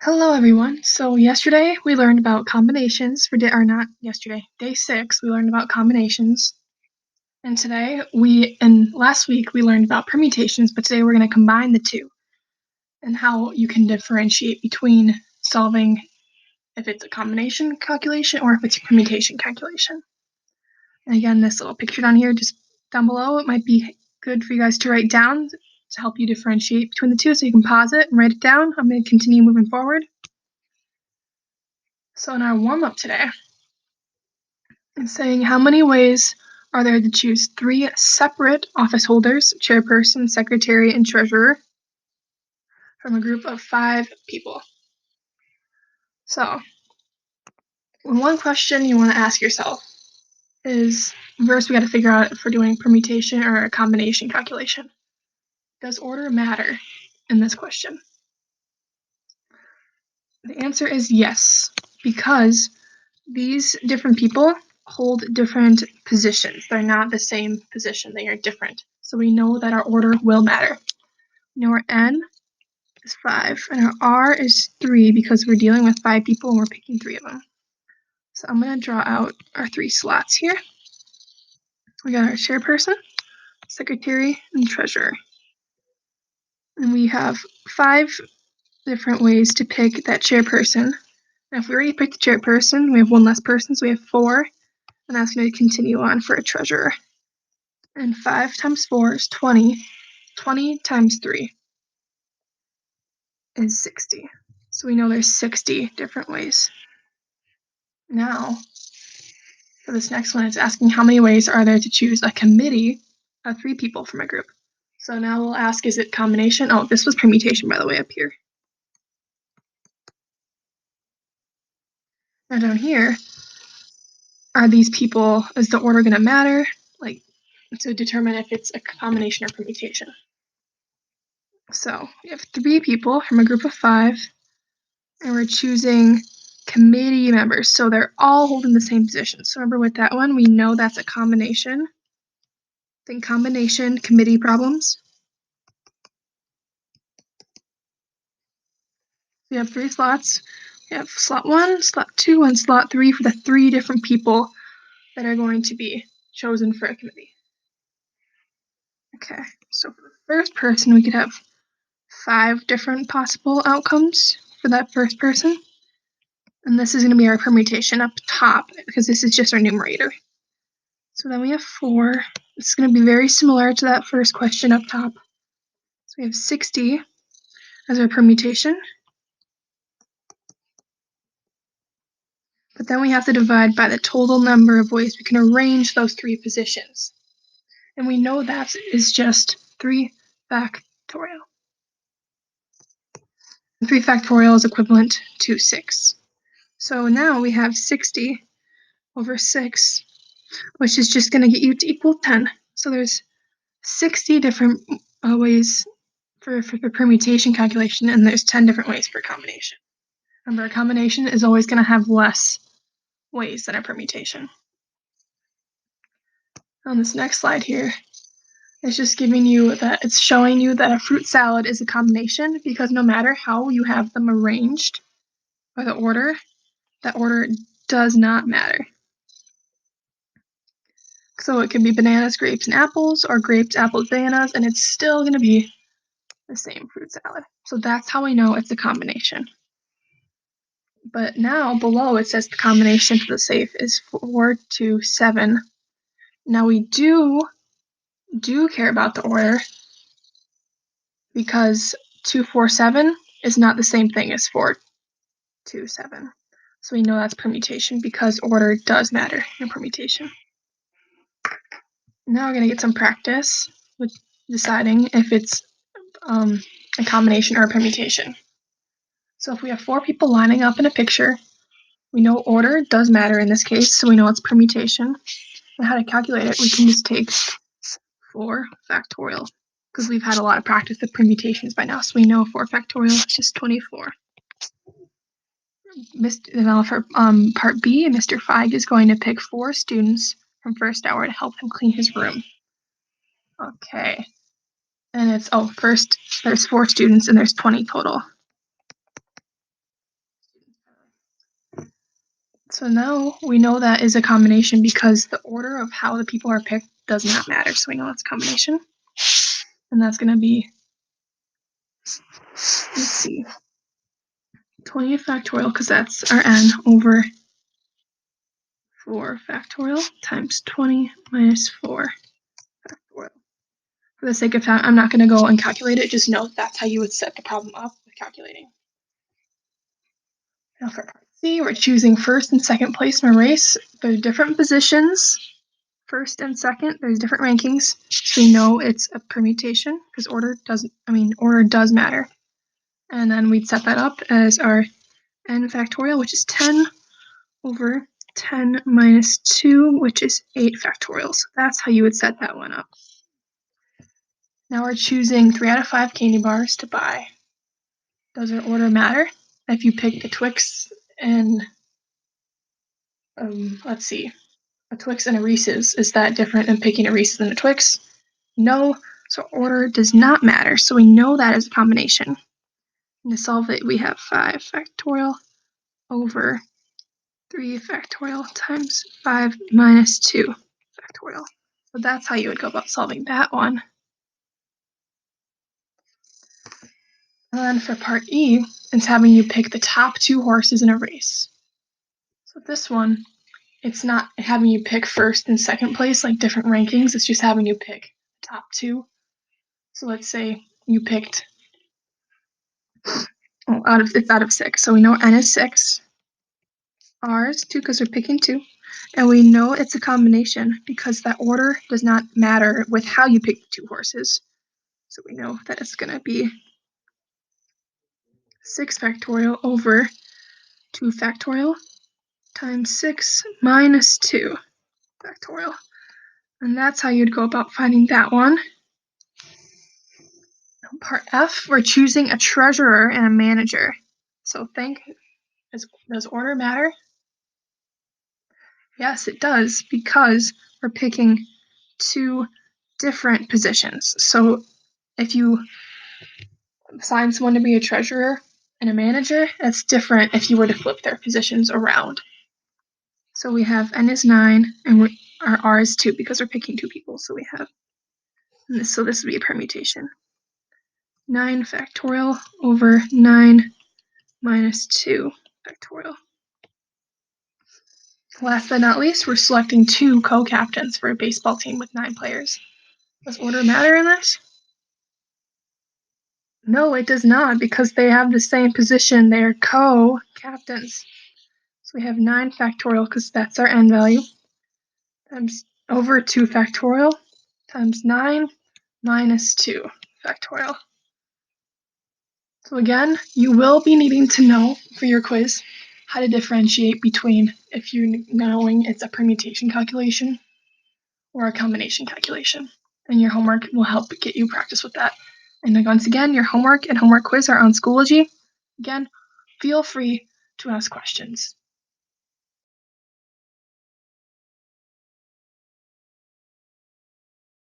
Hello, everyone. So yesterday we learned about combinations for day, or not yesterday, day 6, we learned about combinations. And last week we learned about permutations, but today we're going to combine the two and how you can differentiate between solving if it's a combination calculation or if it's a permutation calculation. And again, this little picture down here, just down below, it might be good for you guys to write down to help you differentiate between the two, so you can pause it and write it down. I'm going to continue moving forward. So in our warm-up today, it's saying how many ways are there to choose 3 separate office holders, chairperson, secretary, and treasurer, from a group of 5 people. So, one question you want to ask yourself is, first we got to figure out if we're doing permutation or a combination calculation. Does order matter in this question? The answer is yes, because these different people hold different positions. They're not the same position, they are different. So we know that our order will matter. We know our N is 5, and our R is 3 because we're dealing with 5 people and we're picking 3 of them. So I'm going to draw out our 3 slots here. We got our chairperson, secretary, and treasurer. And we have 5 different ways to pick that chairperson. Now, if we already picked the chairperson, we have 1 less person, so we have 4, and that's going to continue on for a treasurer. And 5 times 4 is 20. 20 times 3 is 60. So we know there's 60 different ways. Now, for this next one, it's asking how many ways are there to choose a committee of 3 people from a group. So now we'll ask, is it combination? Oh, this was permutation, by the way, up here. Now down here, are these people, is the order going to matter? Like, to determine if it's a combination or permutation. So we have 3 people from a group of 5, and we're choosing committee members. So they're all holding the same position. So remember with that one, we know that's a combination. Think combination committee problems. We have 3 slots. We have slot 1, slot 2, and slot 3 for the 3 different people that are going to be chosen for a committee. Okay, so for the first person, we could have 5 different possible outcomes for that first person. And this is going to be our permutation up top because this is just our numerator. So then we have 4. It's going to be very similar to that first question up top. So we have 60 as our permutation. But then we have to divide by the total number of ways we can arrange those 3 positions. And we know that is just 3 factorial. 3 factorial is equivalent to 6. So now we have 60 over 6, which is just going to get you to equal 10. So there's 60 different ways for permutation calculation, and there's 10 different ways for combination. Remember, a combination is always going to have less ways than a permutation. On this next slide here, it's just giving you that, it's showing you that a fruit salad is a combination because no matter how you have them arranged by the order, that order does not matter. So it could be bananas, grapes, and apples, or grapes, apples, bananas, and it's still going to be the same fruit salad. So that's how we know it's a combination. But now below it says the combination for the safe is 4, 2, 7. Now we do care about the order because 2, 4, 7 is not the same thing as 4, 2, 7. So we know that's permutation because order does matter in permutation. Now we're going to get some practice with deciding if it's a combination or a permutation. So if we have 4 people lining up in a picture, we know order does matter in this case, so we know it's permutation. And how to calculate it, we can just take 4 factorial, because we've had a lot of practice with permutations by now, so we know 4 factorial is just 24. Now for part B, Mr. Feig is going to pick 4 students from first hour to help him clean his room. Okay. And it's, first there's 4 students and there's 20 total. So now we know that is a combination because the order of how the people are picked does not matter. So we know it's a combination. And that's going to be, let's see, 20 factorial, because that's our n, over 4 factorial times 20 minus 4 factorial. For the sake of time, I'm not going to go and calculate it. Just know that's how you would set the problem up with calculating. Now for part C, we're choosing first and second place in a race. There's different positions. First and second, there's different rankings. So we know it's a permutation because order does matter. And then we'd set that up as our n factorial, which is 10 over 10 minus 2, which is 8 factorial. So that's how you would set that one up. Now we're choosing 3 out of 5 candy bars to buy. Does our order matter? If you pick a Twix and, let's see, a Twix and a Reese's, is that different than picking a Reese's and a Twix? No, so order does not matter. So we know that is a combination. And to solve it, we have 5 factorial over 3 factorial times 5 minus 2 factorial. So that's how you would go about solving that one. And then for part E, it's having you pick the top 2 horses in a race. So this one, it's not having you pick first and second place like different rankings. It's just having you pick the top 2. So let's say you picked it's out of 6. So we know n is 6. R is 2 because we're picking 2. And we know it's a combination because that order does not matter with how you pick the 2 horses. So we know that it's going to be 6 factorial over 2 factorial times 6 minus 2 factorial. And that's how you'd go about finding that one. Part F, we're choosing a treasurer and a manager. So does order matter? Yes, it does, because we're picking 2 different positions. So if you assign someone to be a treasurer and a manager, that's different if you were to flip their positions around. So we have n is 9, and our r is 2 because we're picking 2 people. So we have, so this would be a permutation. 9 factorial over 9 minus 2 factorial. Last but not least, we're selecting 2 co-captains for a baseball team with 9 players. Does order matter in this? No, it does not, because they have the same position. They are co-captains. So we have 9 factorial, because that's our n value, times over 2 factorial, times 9 minus 2 factorial. So again, you will be needing to know for your quiz how to differentiate between if you're knowing it's a permutation calculation or a combination calculation. And your homework will help get you practice with that. And then once again, your homework and homework quiz are on Schoology. Again, feel free to ask questions.